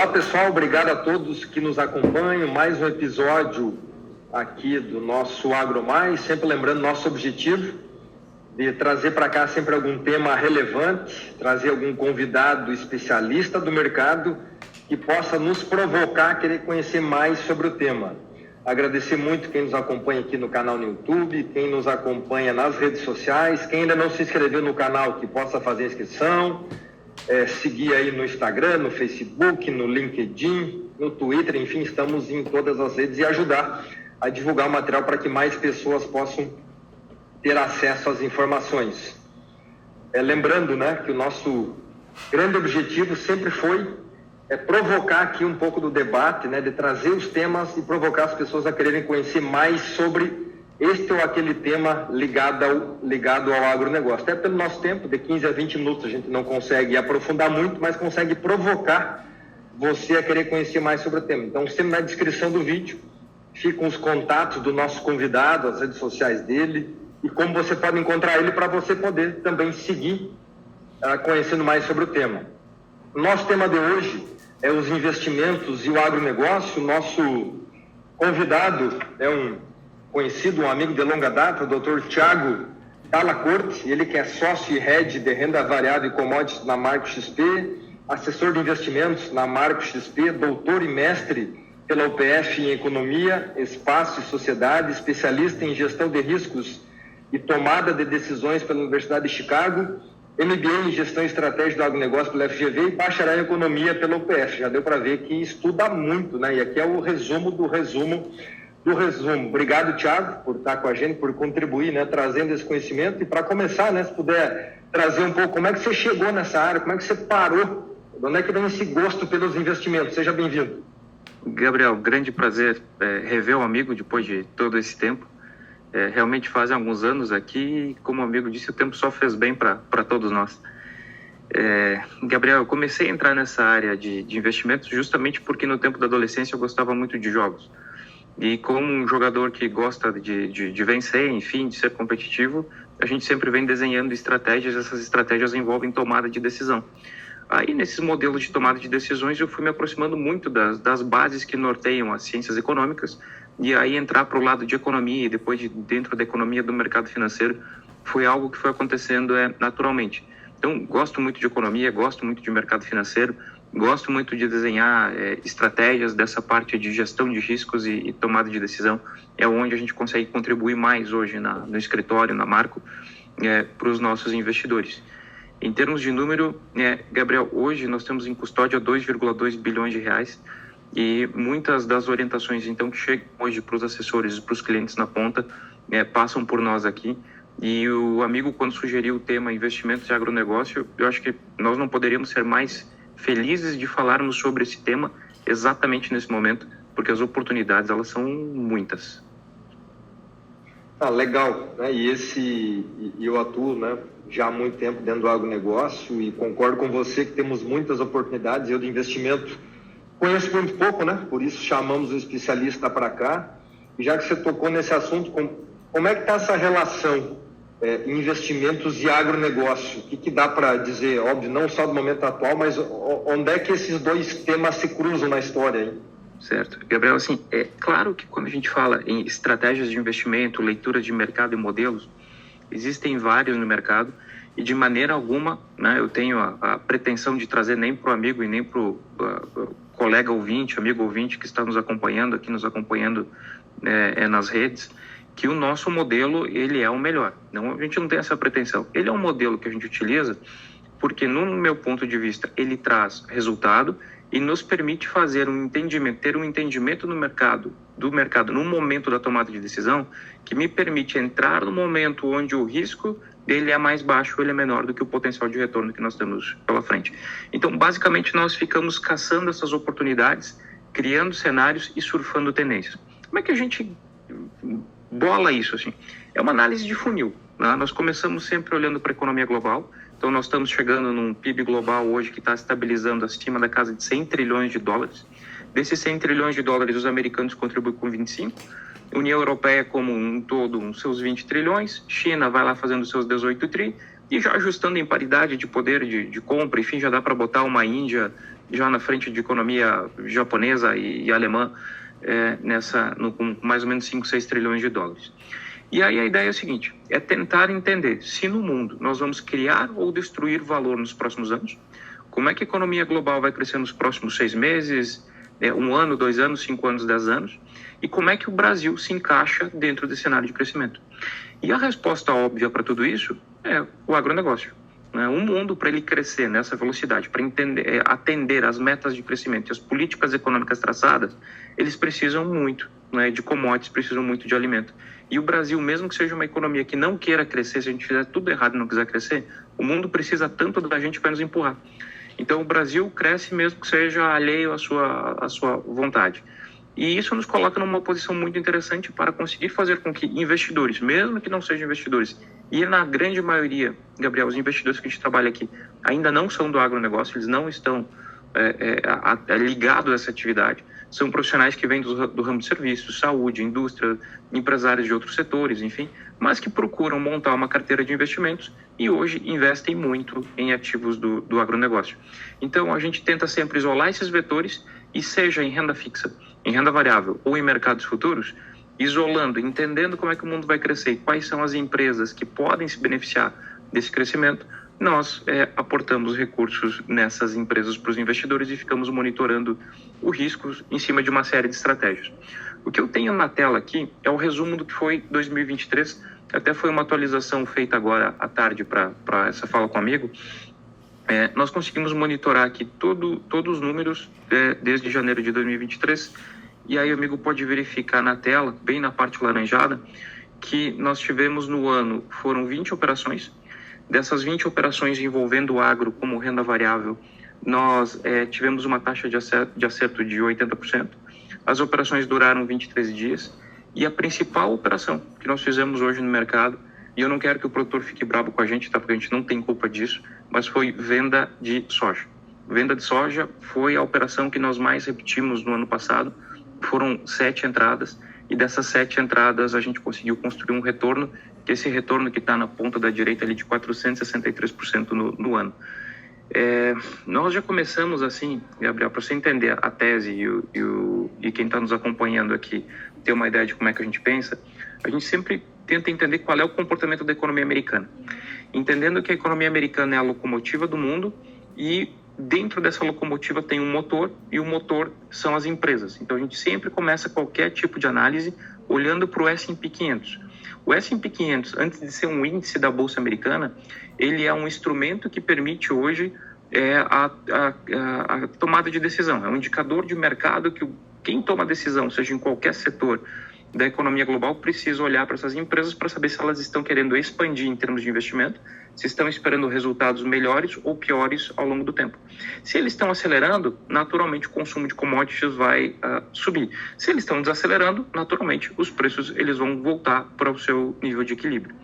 pessoal, obrigado a todos que nos acompanham. Mais um episódio aqui do nosso Agro Mais, sempre lembrando nosso objetivo de trazer para cá sempre algum tema relevante, trazer algum convidado especialista do mercado que possa nos provocar a querer conhecer mais sobre o tema. Agradecer muito quem nos acompanha aqui no canal no YouTube, quem nos acompanha nas redes sociais, quem ainda não se inscreveu no canal que possa fazer a inscrição, seguir aí no Instagram, no Facebook, no LinkedIn, no Twitter, enfim, estamos em todas as redes e ajudar a divulgar o material para que mais pessoas possam ter acesso às informações. Lembrando, né, que o nosso grande objetivo sempre foi provocar aqui um pouco do debate, né, de trazer os temas e provocar as pessoas a quererem conhecer mais sobre este ou aquele tema ligado ao agronegócio. Até pelo nosso tempo, de 15 a 20 minutos, a gente não consegue aprofundar muito, mas consegue provocar você a querer conhecer mais sobre o tema. Então, sempre na descrição do vídeo ficam os contatos do nosso convidado, as redes sociais dele, e como você pode encontrar ele para você poder também seguir conhecendo mais sobre o tema. O nosso tema de hoje é os investimentos e o agronegócio. O nosso convidado é um conhecido, um amigo de longa data, o Dr. Thiago Dalla Corte, ele que é sócio e head de renda variável e commodities na Marco XP, assessor de investimentos na Marco XP, doutor e mestre pela UPF em Economia, Espaço e Sociedade, especialista em gestão de riscos e tomada de decisões pela Universidade de Chicago, MBA em Gestão Estratégica do Agronegócio pela FGV e bacharel em Economia pela UPF. Já deu para ver que estuda muito, né? E aqui é o resumo do resumo do resumo. Obrigado, Thiago, por estar com a gente, por contribuir, né, trazendo esse conhecimento. E para começar, né, se puder trazer um pouco como é que você chegou nessa área, como é que você parou, de onde é que vem esse gosto pelos investimentos? Seja bem-vindo. Gabriel, grande prazer rever o amigo depois de todo esse tempo. Realmente fazem alguns anos aqui, e como o amigo disse, o tempo só fez bem para todos nós. Gabriel, eu comecei a entrar nessa área de investimentos justamente porque no tempo da adolescência eu gostava muito de jogos. E como um jogador que gosta de vencer, enfim, de ser competitivo, a gente sempre vem desenhando estratégias, essas estratégias envolvem tomada de decisão. Aí, nesses modelos de tomada de decisões, eu fui me aproximando muito das bases que norteiam as ciências econômicas, e aí entrar para o lado de economia e depois dentro da economia do mercado financeiro foi algo que foi acontecendo naturalmente. Então, gosto muito de economia, gosto muito de mercado financeiro, gosto muito de desenhar estratégias dessa parte de gestão de riscos e tomada de decisão. É onde a gente consegue contribuir mais hoje no escritório, na Marco, para os nossos investidores. Em termos de número, Gabriel, hoje nós temos em custódia 2,2 bilhões de reais e muitas das orientações, então, que chegam hoje para os assessores e para os clientes na ponta, passam por nós aqui. E o amigo, quando sugeriu o tema investimentos e agronegócio, eu acho que nós não poderíamos ser mais felizes de falarmos sobre esse tema exatamente nesse momento, porque as oportunidades, elas são muitas. Legal, né? E eu atuo, né, já há muito tempo dentro do agronegócio e concordo com você que temos muitas oportunidades. Eu de investimento conheço muito pouco, né? Por isso chamamos o especialista para cá. E já que você tocou nesse assunto, como é que está essa relação investimentos e agronegócio? O que dá para dizer, óbvio, não só do momento atual, mas onde é que esses dois temas se cruzam na história, hein? Certo. Gabriel, assim, é claro que quando a gente fala em estratégias de investimento, leitura de mercado e modelos, existem vários no mercado e de maneira alguma, né, eu tenho a pretensão de trazer nem para o amigo e nem para o colega ouvinte, amigo ouvinte que está nos acompanhando aqui, nas redes, que o nosso modelo, ele é o melhor. Não, a gente não tem essa pretensão. Ele é um modelo que a gente utiliza porque, no meu ponto de vista, ele traz resultado e nos permite fazer ter um entendimento do mercado no momento da tomada de decisão, que me permite entrar no momento onde o risco dele é mais baixo, ele é menor do que o potencial de retorno que nós temos pela frente. Então, basicamente, nós ficamos caçando essas oportunidades, criando cenários e surfando tendências. Como é que a gente bola isso, assim? É uma análise de funil, né? Nós começamos sempre olhando para a economia global. Então, nós estamos chegando num PIB global hoje que está estabilizando acima da casa de 100 trilhões de dólares. Desses 100 trilhões de dólares, os americanos contribuem com 25. União Europeia como um todo, uns seus 20 trilhões. China vai lá fazendo seus 18 tri. E já ajustando em paridade de poder de compra, enfim, já dá para botar uma Índia já na frente de economia japonesa e alemã, com mais ou menos 5, 6 trilhões de dólares. E aí a ideia é a seguinte, é tentar entender se no mundo nós vamos criar ou destruir valor nos próximos anos, como é que a economia global vai crescer nos próximos 6 meses, 1 ano, 2 anos, 5 anos, 10 anos, e como é que o Brasil se encaixa dentro desse cenário de crescimento. E a resposta óbvia para tudo isso é o agronegócio. Um mundo, para ele crescer nessa velocidade, para atender às metas de crescimento e as políticas econômicas traçadas, eles precisam muito, de commodities, precisam muito de alimento. E o Brasil, mesmo que seja uma economia que não queira crescer, se a gente fizer tudo errado e não quiser crescer, o mundo precisa tanto da gente para nos empurrar. Então, o Brasil cresce mesmo que seja alheio à sua vontade. E isso nos coloca numa posição muito interessante para conseguir fazer com que investidores, mesmo que não sejam investidores, e na grande maioria, Gabriel, os investidores que a gente trabalha aqui ainda não são do agronegócio, eles não estão ligados a essa atividade. São profissionais que vêm do ramo de serviços, saúde, indústria, empresários de outros setores, enfim, mas que procuram montar uma carteira de investimentos e hoje investem muito em ativos do agronegócio. Então, a gente tenta sempre isolar esses vetores e seja em renda fixa, em renda variável ou em mercados futuros, isolando, entendendo como é que o mundo vai crescer e quais são as empresas que podem se beneficiar desse crescimento, nós aportamos recursos nessas empresas para os investidores e ficamos monitorando os riscos em cima de uma série de estratégias. O que eu tenho na tela aqui é o resumo do que foi 2023, até foi uma atualização feita agora à tarde para essa fala com o amigo. Nós conseguimos monitorar aqui todos os números desde janeiro de 2023, e aí o amigo pode verificar na tela, bem na parte laranjada, que nós tivemos no ano, foram 20 operações. Dessas 20 operações envolvendo o agro como renda variável, nós tivemos uma taxa de acerto de 80%. As operações duraram 23 dias. E a principal operação que nós fizemos hoje no mercado, e eu não quero que o produtor fique bravo com a gente, tá? Porque a gente não tem culpa disso, mas foi venda de soja. Venda de soja foi a operação que nós mais repetimos no ano passado. Foram 7 entradas. E dessas 7 entradas a gente conseguiu construir um retorno, que esse retorno que está na ponta da direita ali de 463% no ano. Nós já começamos assim, Gabriel, para você entender a tese e quem está nos acompanhando aqui ter uma ideia de como é que a gente pensa, a gente sempre tenta entender qual é o comportamento da economia americana. Entendendo que a economia americana é a locomotiva do mundo e dentro dessa locomotiva tem um motor e o motor são as empresas. Então a gente sempre começa qualquer tipo de análise olhando para o S&P 500. O S&P 500, antes de ser um índice da Bolsa Americana, ele é um instrumento que permite hoje a tomada de decisão. É um indicador de mercado que quem toma decisão, seja em qualquer setor da economia global, precisa olhar para essas empresas para saber se elas estão querendo expandir em termos de investimento, se estão esperando resultados melhores ou piores ao longo do tempo. Se eles estão acelerando, naturalmente o consumo de commodities vai subir. Se eles estão desacelerando, naturalmente os preços eles vão voltar para o seu nível de equilíbrio.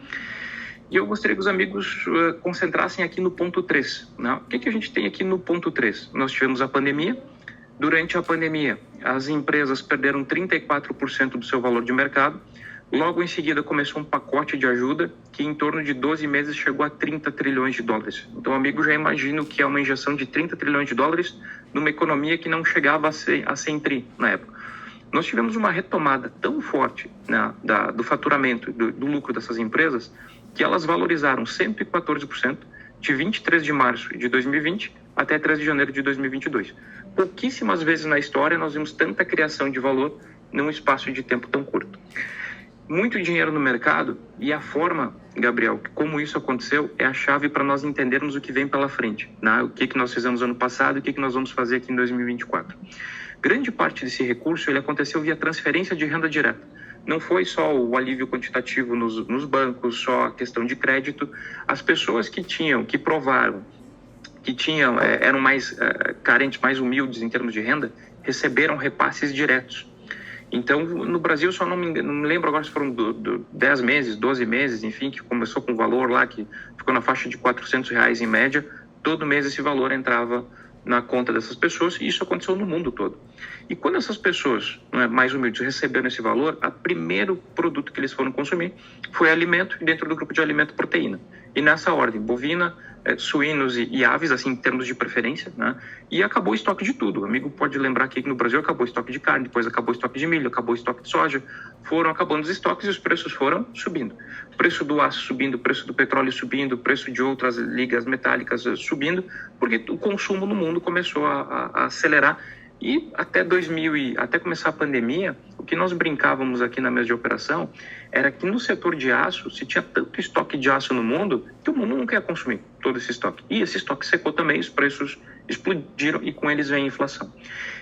E eu gostaria que os amigos concentrassem aqui no ponto 3. Né? O que a gente tem aqui no ponto 3? Nós tivemos a pandemia. Durante a pandemia, as empresas perderam 34% do seu valor de mercado. Logo em seguida, começou um pacote de ajuda que em torno de 12 meses chegou a 30 trilhões de dólares. Então, amigo, já imagino que é uma injeção de 30 trilhões de dólares numa economia que não chegava a ser tri na época. Nós tivemos uma retomada tão forte, né, do faturamento, do lucro dessas empresas, que elas valorizaram 114% de 23 de março de 2020 até 3 de janeiro de 2022. Pouquíssimas vezes na história nós vimos tanta criação de valor num espaço de tempo tão curto. Muito dinheiro no mercado e a forma, Gabriel, como isso aconteceu é a chave para nós entendermos o que vem pela frente, né? O que nós fizemos ano passado e o que nós vamos fazer aqui em 2024. Grande parte desse recurso ele aconteceu via transferência de renda direta. Não foi só o alívio quantitativo nos bancos, só a questão de crédito. As pessoas que provaram, eram mais carentes, mais humildes em termos de renda, receberam repasses diretos. Então, no Brasil, só não me lembro agora se foram 10 meses, 12 meses, enfim, que começou com um valor lá que ficou na faixa de R$400 em média. Todo mês esse valor entrava na conta dessas pessoas e isso aconteceu no mundo todo. E quando essas pessoas mais humildes receberam esse valor, o primeiro produto que eles foram consumir foi alimento e dentro do grupo de alimento proteína. E nessa ordem, bovina, suínos e aves, assim, em termos de preferência, né? E acabou o estoque de tudo. O amigo pode lembrar aqui que no Brasil acabou o estoque de carne, depois acabou o estoque de milho, acabou o estoque de soja, foram acabando os estoques e os preços foram subindo. O preço do aço subindo, o preço do petróleo subindo, o preço de outras ligas metálicas subindo, porque o consumo no mundo começou a acelerar. E até começar a pandemia, o que nós brincávamos aqui na mesa de operação era que no setor de aço se tinha tanto estoque de aço no mundo que o mundo não quer consumir todo esse estoque. E esse estoque secou também, os preços explodiram e com eles vem a inflação.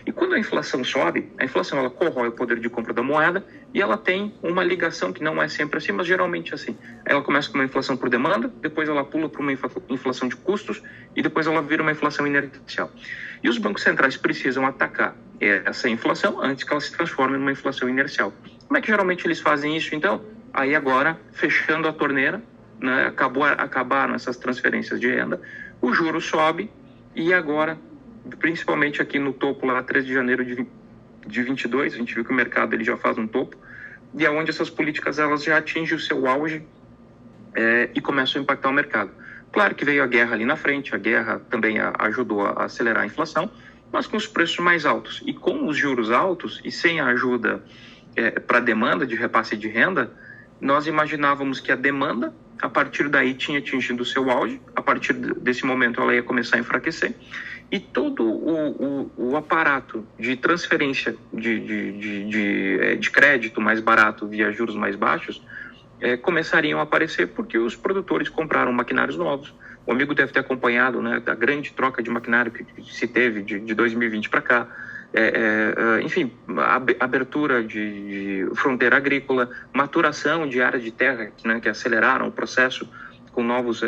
E quando a inflação sobe, a inflação ela corrói o poder de compra da moeda e ela tem uma ligação que não é sempre assim, mas geralmente assim. Ela começa com uma inflação por demanda, depois ela pula para uma inflação de custos e depois ela vira uma inflação inercial. E os bancos centrais precisam atacar essa inflação antes que ela se transforme numa inflação inercial. Como é que geralmente eles fazem isso, então? Aí agora, fechando a torneira, né, acabaram essas transferências de renda, o juro sobe e agora, principalmente aqui no topo, lá 13 de janeiro de 22, a gente viu que o mercado ele já faz um topo, e é onde essas políticas elas já atingem o seu auge e começam a impactar o mercado. Claro que veio a guerra ali na frente, a guerra também ajudou a acelerar a inflação, mas com os preços mais altos. E com os juros altos e sem a ajuda para a demanda de repasse de renda, nós imaginávamos que a demanda, a partir daí, tinha atingido o seu auge, a partir desse momento ela ia começar a enfraquecer, e todo o aparato de transferência de crédito mais barato via juros mais baixos começariam a aparecer porque os produtores compraram maquinários novos. O amigo deve ter acompanhado, né, a grande troca de maquinário que se teve de 2020 para cá. Enfim, abertura de fronteira agrícola, maturação de áreas de terra, né, que aceleraram o processo com novos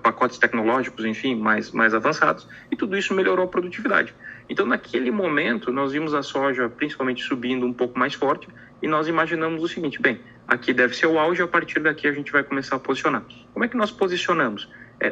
pacotes tecnológicos, enfim, mais avançados, e tudo isso melhorou a produtividade. Então, naquele momento, nós vimos a soja principalmente subindo um pouco mais forte, e nós imaginamos o seguinte: bem, aqui deve ser o auge, a partir daqui a gente vai começar a posicionar. Como é que nós posicionamos?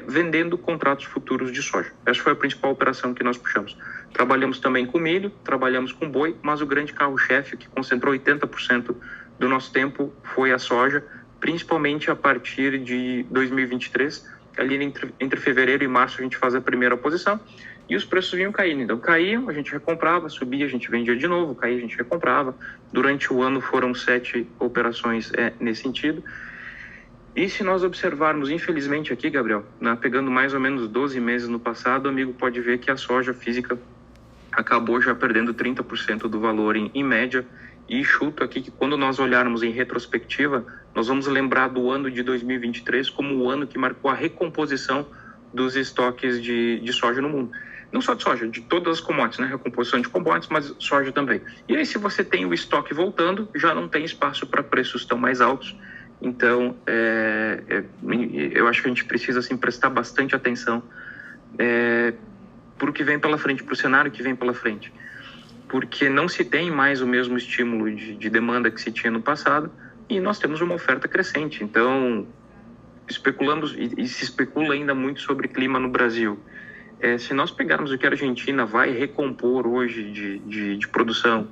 Vendendo contratos futuros de soja. Essa foi a principal operação que nós puxamos. Trabalhamos também com milho, trabalhamos com boi, mas o grande carro-chefe, que concentrou 80% do nosso tempo, foi a soja, principalmente a partir de 2023, ali entre fevereiro e março a gente faz a primeira posição, e os preços vinham caindo. Então caíam, a gente recomprava, subia, a gente vendia de novo, caía, a gente recomprava. Durante o ano foram 7 operações nesse sentido. E se nós observarmos, infelizmente aqui, Gabriel, pegando mais ou menos 12 meses no passado, o amigo pode ver que a soja física acabou já perdendo 30% do valor em média. E chuto aqui que quando nós olharmos em retrospectiva, nós vamos lembrar do ano de 2023 como o ano que marcou a recomposição dos estoques de soja no mundo. Não só de soja, de todas as commodities, né? Recomposição de commodities, mas soja também. E aí, se você tem o estoque voltando, já não tem espaço para preços tão mais altos. Então, eu acho que a gente precisa assim, prestar bastante atenção para o que vem pela frente, para o cenário que vem pela frente. Porque não se tem mais o mesmo estímulo de demanda que se tinha no passado e nós temos uma oferta crescente. Então, especulamos e se especula ainda muito sobre clima no Brasil. Se nós pegarmos o que a Argentina vai recompor hoje de produção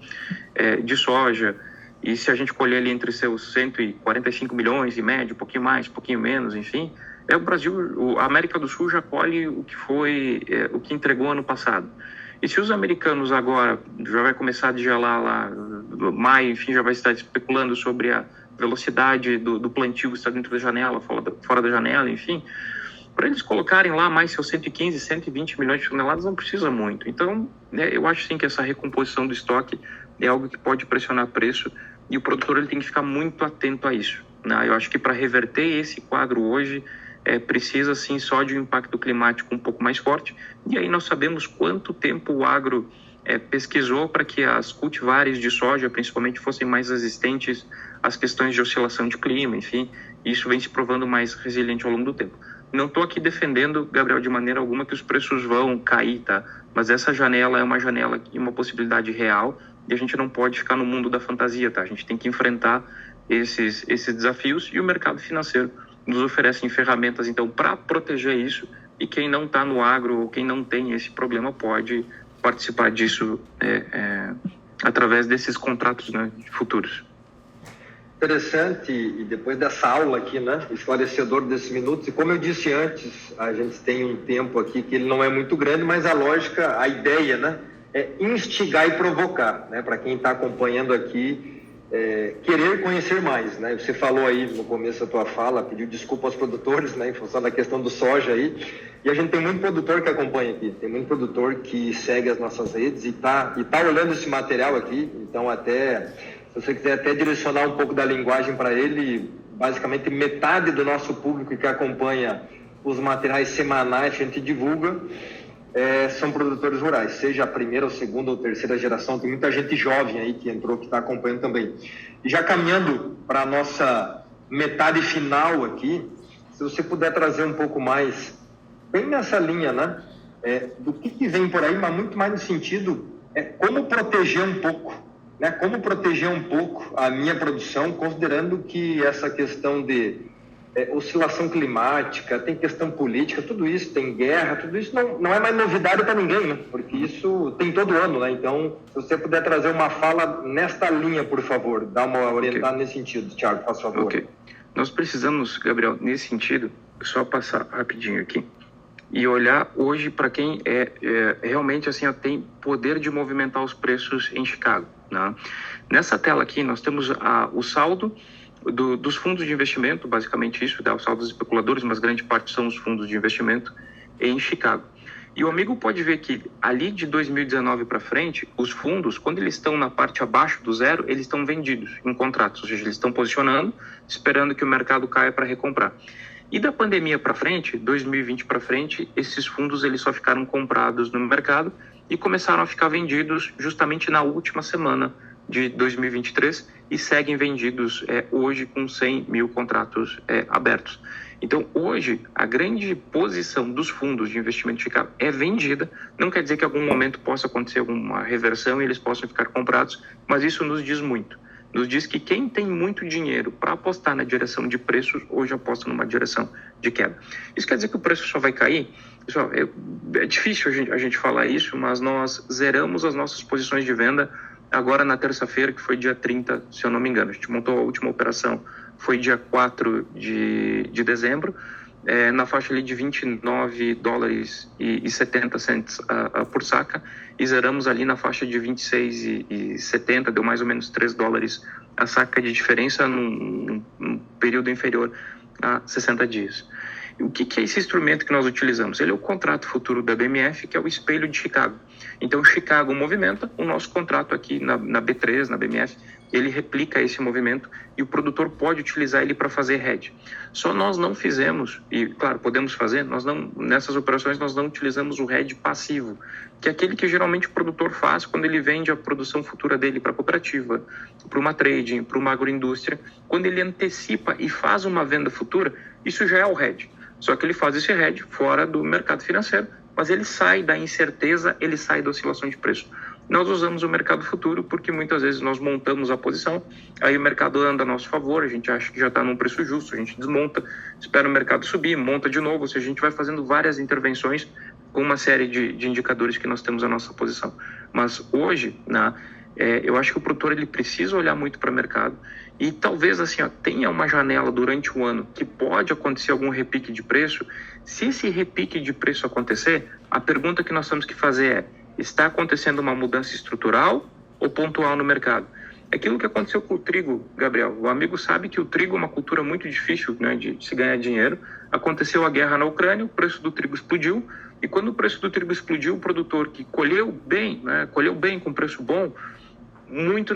de soja, e se a gente colher ali entre seus 145 milhões em média, um pouquinho mais, um pouquinho menos, enfim, o Brasil, a América do Sul já colhe o que foi, o que entregou ano passado. E se os americanos agora já vai começar a gelar lá, maio, enfim, já vai estar especulando sobre a velocidade do plantio que está dentro da janela, fora da janela, enfim, para eles colocarem lá mais seus 115, 120 milhões de toneladas não precisa muito. Então, eu acho sim que essa recomposição do estoque é algo que pode pressionar preço e o produtor ele tem que ficar muito atento a isso, né? Eu acho que para reverter esse quadro hoje, precisa sim só de um impacto climático um pouco mais forte, e aí nós sabemos quanto tempo o agro pesquisou para que as cultivares de soja, principalmente, fossem mais resistentes às questões de oscilação de clima, enfim, isso vem se provando mais resiliente ao longo do tempo. Não estou aqui defendendo, Gabriel, de maneira alguma que os preços vão cair, tá? Mas essa janela é uma janela e uma possibilidade real, e a gente não pode ficar no mundo da fantasia, tá? A gente tem que enfrentar esses desafios, e o mercado financeiro nos oferecem ferramentas, então, para proteger isso, e quem não está no agro, ou quem não tem esse problema, pode participar disso através desses contratos, né, futuros. interessante e depois dessa aula aqui, né, esclarecedor desses minutos, e como eu disse antes, a gente tem um tempo aqui que ele não é muito grande, mas a lógica, a ideia, né, é instigar e provocar, né, para quem está acompanhando aqui, querer conhecer mais, né, você falou aí no começo da tua fala, pediu desculpa aos produtores, né, em função da questão do soja aí, e a gente tem muito produtor que acompanha aqui, tem muito produtor que segue as nossas redes e tá olhando esse material aqui, então até... Se você quiser até direcionar um pouco da linguagem para ele, basicamente metade do nosso público que acompanha os materiais semanais que a gente divulga são produtores rurais, seja a primeira, ou segunda ou terceira geração. Tem muita gente jovem aí que entrou, que está acompanhando também. E já caminhando para a nossa metade final aqui, se você puder trazer um pouco mais, bem nessa linha, né? Do que vem por aí, mas muito mais no sentido, como proteger um pouco, né, como proteger um pouco a minha produção, considerando que essa questão de oscilação climática, tem questão política, tudo isso, tem guerra, tudo isso não é mais novidade para ninguém, né? Porque isso tem todo ano, né? Então, se você puder trazer uma fala nesta linha, por favor, dá uma orientada nesse sentido, Thiago, por favor. Ok. Nós precisamos, Gabriel, nesse sentido, só passar rapidinho aqui, e olhar hoje para quem realmente assim, tem poder de movimentar os preços em Chicago. Né? Nessa tela aqui nós temos o saldo dos fundos de investimento, basicamente isso, o saldo dos especuladores, mas grande parte são os fundos de investimento em Chicago. E o amigo pode ver que ali de 2019 para frente, os fundos, quando eles estão na parte abaixo do zero, eles estão vendidos em contratos, ou seja, eles estão posicionando, esperando que o mercado caia para recomprar. E da pandemia para frente, 2020 para frente, esses fundos eles só ficaram comprados no mercado e começaram a ficar vendidos justamente na última semana de 2023 e seguem vendidos hoje com 100 mil contratos abertos. Então, hoje, a grande posição dos fundos de investimento de Chicago é vendida. Não quer dizer que em algum momento possa acontecer alguma reversão e eles possam ficar comprados, mas isso nos diz muito. Nos diz que quem tem muito dinheiro para apostar na direção de preços, hoje aposta numa direção de queda. Isso quer dizer que o preço só vai cair? Pessoal, é difícil a gente falar isso, mas nós zeramos as nossas posições de venda agora na terça-feira, que foi dia 30, se eu não me engano. A gente montou a última operação, foi dia 4 de dezembro, na faixa ali de $29,70 por saca, e zeramos ali na faixa de 26,70, deu mais ou menos $3 a saca de diferença num período inferior a 60 dias. E o que é esse instrumento que nós utilizamos? Ele é o contrato futuro da BMF, que é o espelho de Chicago. Então, Chicago movimenta, o nosso contrato aqui na B3, na BMF, ele replica esse movimento e o produtor pode utilizar ele para fazer hedge. Só nós não fizemos, e claro, podemos fazer, nessas operações nós não utilizamos o hedge passivo, que é aquele que geralmente o produtor faz quando ele vende a produção futura dele para a cooperativa, para uma trading, para uma agroindústria. Quando ele antecipa e faz uma venda futura, isso já é o hedge. Só que ele faz esse hedge fora do mercado financeiro, mas ele sai da incerteza, ele sai da oscilação de preço. Nós usamos o mercado futuro porque muitas vezes nós montamos a posição, aí o mercado anda a nosso favor, a gente acha que já está num preço justo, a gente desmonta, espera o mercado subir, monta de novo, ou seja, a gente vai fazendo várias intervenções com uma série de indicadores que nós temos à nossa posição. Mas hoje, eu acho que o produtor ele precisa olhar muito para o mercado e talvez assim, tenha uma janela durante o ano que pode acontecer algum repique de preço. Se esse repique de preço acontecer, a pergunta que nós temos que fazer está acontecendo uma mudança estrutural ou pontual no mercado? Aquilo que aconteceu com o trigo, Gabriel, o amigo sabe que o trigo é uma cultura muito difícil, né, de se ganhar dinheiro. Aconteceu a guerra na Ucrânia, o preço do trigo explodiu, e quando o preço do trigo explodiu, o produtor que colheu bem com preço bom, muitos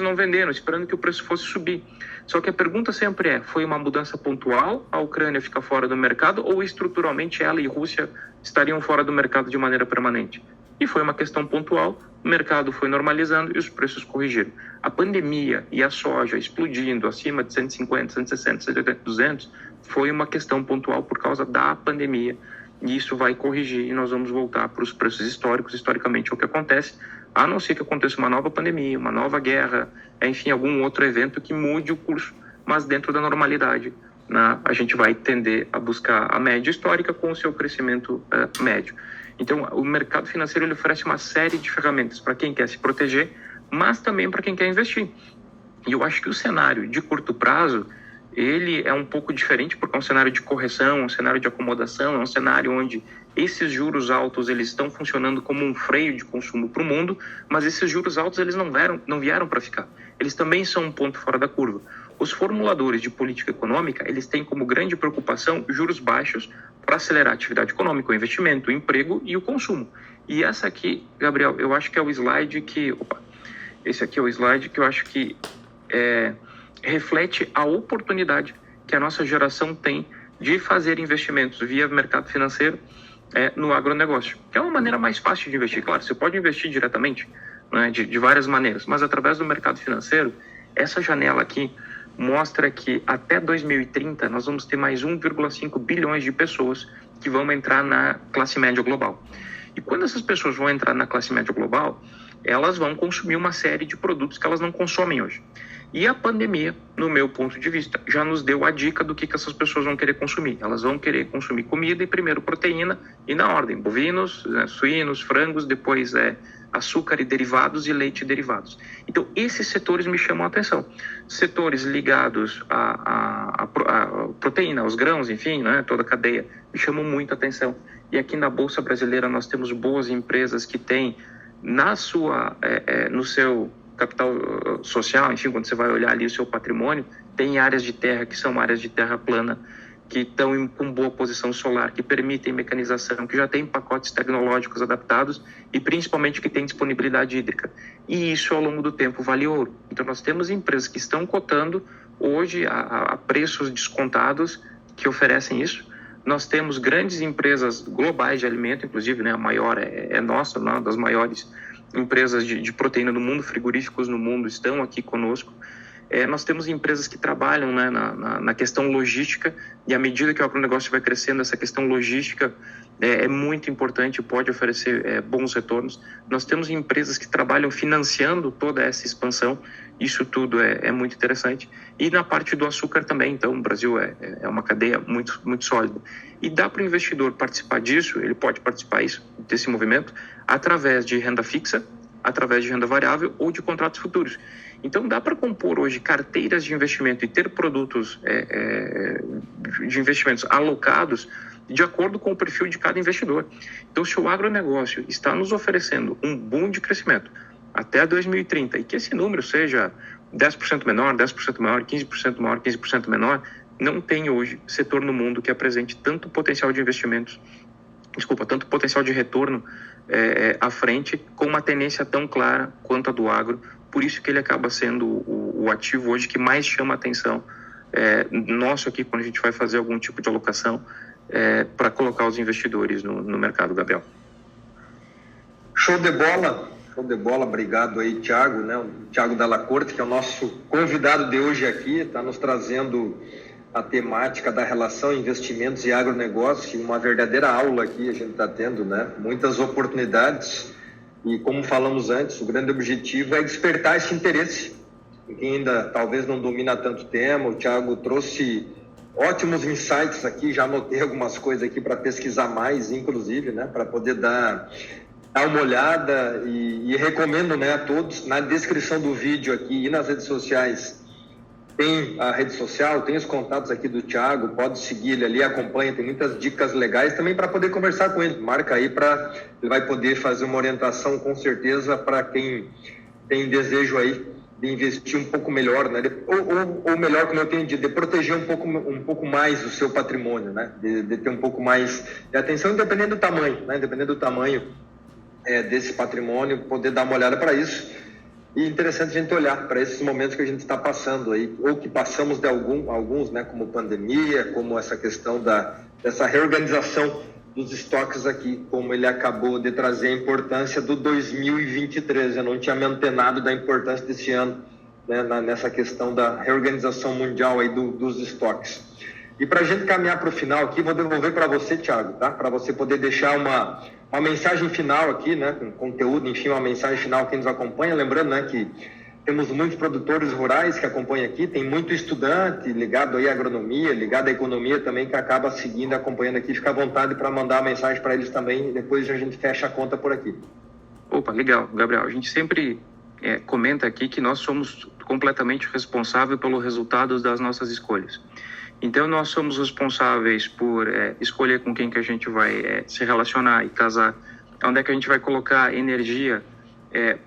não venderam, esperando que o preço fosse subir. Só que a pergunta sempre foi uma mudança pontual, a Ucrânia fica fora do mercado, ou estruturalmente ela e Rússia estariam fora do mercado de maneira permanente? E foi uma questão pontual, o mercado foi normalizando e os preços corrigiram. A pandemia e a soja explodindo acima de 150, 160, 180, 200, foi uma questão pontual por causa da pandemia. E isso vai corrigir e nós vamos voltar para os preços históricos. Historicamente, é o que acontece, a não ser que aconteça uma nova pandemia, uma nova guerra, enfim, algum outro evento que mude o curso, mas dentro da normalidade, a gente vai tender a buscar a média histórica com o seu crescimento médio. Então, o mercado financeiro ele oferece uma série de ferramentas para quem quer se proteger, mas também para quem quer investir. E eu acho que o cenário de curto prazo, ele é um pouco diferente, porque é um cenário de correção, um cenário de acomodação, é um cenário onde esses juros altos eles estão funcionando como um freio de consumo para o mundo, mas esses juros altos eles não vieram para ficar. Eles também são um ponto fora da curva. Os formuladores de política econômica, eles têm como grande preocupação juros baixos para acelerar a atividade econômica, o investimento, o emprego e o consumo. E essa aqui, Gabriel, eu acho que é o slide que... esse aqui é o slide que eu acho que reflete a oportunidade que a nossa geração tem de fazer investimentos via mercado financeiro no agronegócio, que é uma maneira mais fácil de investir. Claro, você pode investir diretamente, né, de várias maneiras, mas através do mercado financeiro, essa janela aqui mostra que até 2030 nós vamos ter mais 1,5 bilhões de pessoas que vão entrar na classe média global. E quando essas pessoas vão entrar na classe média global, elas vão consumir uma série de produtos que elas não consomem hoje. E a pandemia, no meu ponto de vista, já nos deu a dica do que essas pessoas vão querer consumir. Elas vão querer consumir comida e primeiro proteína, e na ordem, bovinos, suínos, frangos, depois açúcar e derivados e leite e derivados. Então, esses setores me chamam a atenção. Setores ligados à proteína, aos grãos, enfim, né, toda a cadeia, me chamam muito a atenção. E aqui na Bolsa Brasileira nós temos boas empresas que têm no seu capital social, enfim, quando você vai olhar ali o seu patrimônio, tem áreas de terra que são áreas de terra plana, que estão com boa posição solar, que permitem mecanização, que já tem pacotes tecnológicos adaptados e principalmente que tem disponibilidade hídrica. E isso ao longo do tempo vale ouro. Então nós temos empresas que estão cotando hoje a preços descontados que oferecem isso. Nós temos grandes empresas globais de alimento, inclusive, né, a maior é nossa, uma das maiores empresas de proteína do mundo, frigoríficos no mundo estão aqui conosco. Nós temos empresas que trabalham, né, na questão logística, e à medida que o agronegócio vai crescendo, essa questão logística é muito importante, pode oferecer bons retornos. Nós temos empresas que trabalham financiando toda essa expansão, isso tudo é muito interessante. E na parte do açúcar também, então o Brasil é uma cadeia muito, muito sólida. E dá para o investidor participar disso, ele pode participar desse movimento através de renda fixa, através de renda variável ou de contratos futuros. Então dá para compor hoje carteiras de investimento e ter produtos de investimentos alocados de acordo com o perfil de cada investidor. Então se o agronegócio está nos oferecendo um boom de crescimento até 2030 e que esse número seja 10% menor, 10% maior, 15% maior, 15% menor, não tem hoje setor no mundo que apresente tanto potencial de investimentos, tanto potencial de retorno à frente, com uma tendência tão clara quanto a do agro. Por isso que ele acaba sendo o ativo hoje que mais chama a atenção nosso aqui, quando a gente vai fazer algum tipo de alocação para colocar os investidores no mercado, Gabriel. Show de bola, obrigado aí, Thiago, né? O Thiago Dalla Corte, que é o nosso convidado de hoje aqui, está nos trazendo a temática da relação investimentos e agronegócio, uma verdadeira aula aqui a gente está tendo, né? Muitas oportunidades e, como falamos antes, o grande objetivo é despertar esse interesse. E quem ainda talvez não domina tanto tema, o Thiago trouxe ótimos insights aqui, já anotei algumas coisas aqui para pesquisar mais, inclusive, né? Para poder dar uma olhada e recomendo, né, a todos, na descrição do vídeo aqui e nas redes sociais, tem a rede social, tem os contatos aqui do Thiago, pode seguir ele ali, acompanha, tem muitas dicas legais também para poder conversar com ele. Marca aí ele vai poder fazer uma orientação com certeza para quem tem desejo aí de investir um pouco melhor, né? Ou melhor, como eu tenho dito, de proteger um pouco mais o seu patrimônio, né? De ter um pouco mais de atenção, independente do tamanho, né? Independente do tamanho desse patrimônio, poder dar uma olhada para isso. E interessante a gente olhar para esses momentos que a gente está passando aí, ou que passamos de alguns, né, como pandemia, como essa questão dessa reorganização dos estoques aqui, como ele acabou de trazer a importância do 2023. Eu não tinha me antenado da importância desse ano, né, nessa questão da reorganização mundial aí dos estoques. E para a gente caminhar para o final aqui, vou devolver para você, Thiago, tá? Para você poder deixar uma mensagem final aqui, né? Com conteúdo, enfim, uma mensagem final a quem nos acompanha. Lembrando, né, que temos muitos produtores rurais que acompanham aqui, tem muito estudante ligado aí à agronomia, ligado à economia também, que acaba seguindo, acompanhando aqui. Fica à vontade para mandar a mensagem para eles também, e depois a gente fecha a conta por aqui. Opa, legal, Gabriel. A gente sempre comenta aqui que nós somos completamente responsável pelos resultados das nossas escolhas. Então, nós somos responsáveis por escolher com quem que a gente vai se relacionar e casar, onde é que a gente vai colocar energia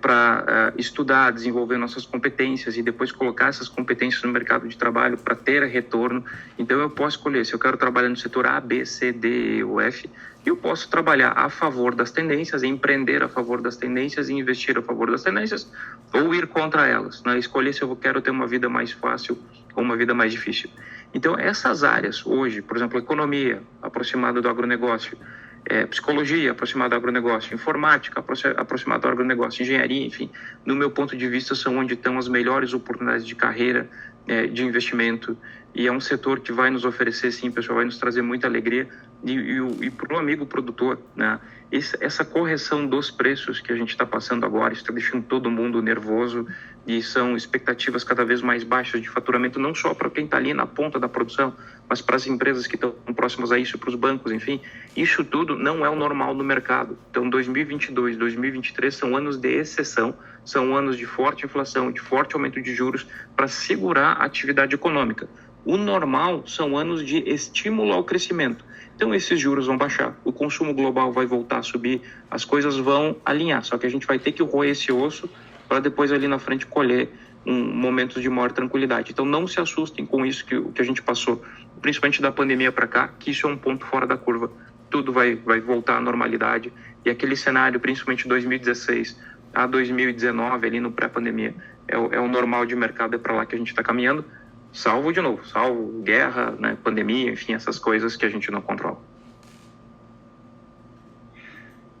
para estudar, desenvolver nossas competências e depois colocar essas competências no mercado de trabalho para ter retorno. Então, eu posso escolher se eu quero trabalhar no setor A, B, C, D, E ou F, e eu posso trabalhar a favor das tendências, empreender a favor das tendências e investir a favor das tendências, ou ir contra elas, né? Escolher se eu quero ter uma vida mais fácil ou uma vida mais difícil. Então, essas áreas hoje, por exemplo, economia, aproximada do agronegócio, psicologia, aproximada do agronegócio, informática, aproximada do agronegócio, engenharia, enfim, no meu ponto de vista, são onde estão as melhores oportunidades de carreira, de investimento, e é um setor que vai nos oferecer, sim, pessoal, vai nos trazer muita alegria, e para o amigo produtor, né, essa correção dos preços que a gente está passando agora, está deixando todo mundo nervoso, e são expectativas cada vez mais baixas de faturamento, não só para quem está ali na ponta da produção, mas para as empresas que estão próximas a isso, para os bancos, enfim, isso tudo não é o normal no mercado. Então, 2022, 2023 são anos de exceção, são anos de forte inflação, de forte aumento de juros para segurar a atividade econômica. O normal são anos de estímulo ao crescimento. Então, esses juros vão baixar, o consumo global vai voltar a subir, as coisas vão alinhar, só que a gente vai ter que roer esse osso para depois ali na frente colher momentos de maior tranquilidade. Então, não se assustem com isso que a gente passou, principalmente da pandemia para cá, que isso é um ponto fora da curva. Tudo vai voltar à normalidade, e aquele cenário, principalmente 2016 a 2019, ali no pré-pandemia, é o normal de mercado, é para lá que a gente está caminhando, salvo guerra, né, pandemia, enfim, essas coisas que a gente não controla.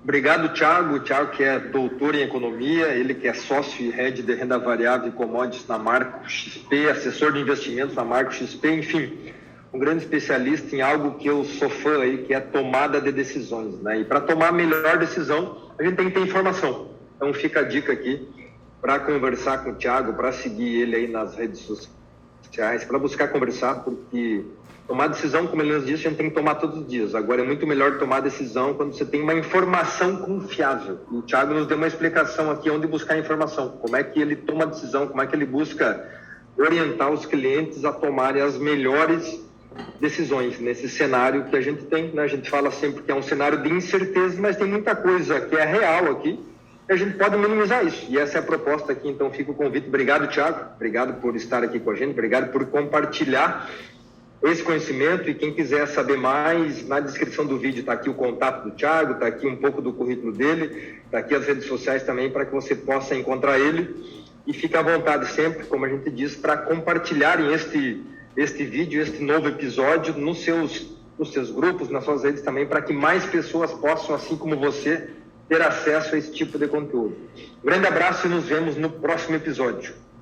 Obrigado, Thiago. O Thiago, que é doutor em economia, ele que é sócio e head de renda variável e commodities na Marco XP, assessor de investimentos na Marco XP, enfim, um grande especialista em algo que eu sou fã aí, que é a tomada de decisões, né? E para tomar a melhor decisão, a gente tem que ter informação. Então fica a dica aqui para conversar com o Thiago, para seguir ele aí nas redes sociais, para buscar conversar, porque tomar decisão, como ele nos disse, a gente tem que tomar todos os dias. Agora, é muito melhor tomar decisão quando você tem uma informação confiável. E o Thiago nos deu uma explicação aqui onde buscar informação, como é que ele toma decisão, como é que ele busca orientar os clientes a tomarem as melhores decisões nesse cenário que a gente tem, né? A gente fala sempre que é um cenário de incerteza, mas tem muita coisa que é real aqui, e a gente pode minimizar isso. E essa é a proposta aqui, então fica o convite. Obrigado, Thiago. Obrigado por estar aqui com a gente, obrigado por compartilhar esse conhecimento, e quem quiser saber mais, na descrição do vídeo está aqui o contato do Thiago, está aqui um pouco do currículo dele, está aqui as redes sociais também para que você possa encontrar ele, e fique à vontade sempre, como a gente diz, para compartilharem este vídeo, este novo episódio nos seus grupos, nas suas redes também, para que mais pessoas possam, assim como você, ter acesso a esse tipo de conteúdo. Um grande abraço e nos vemos no próximo episódio.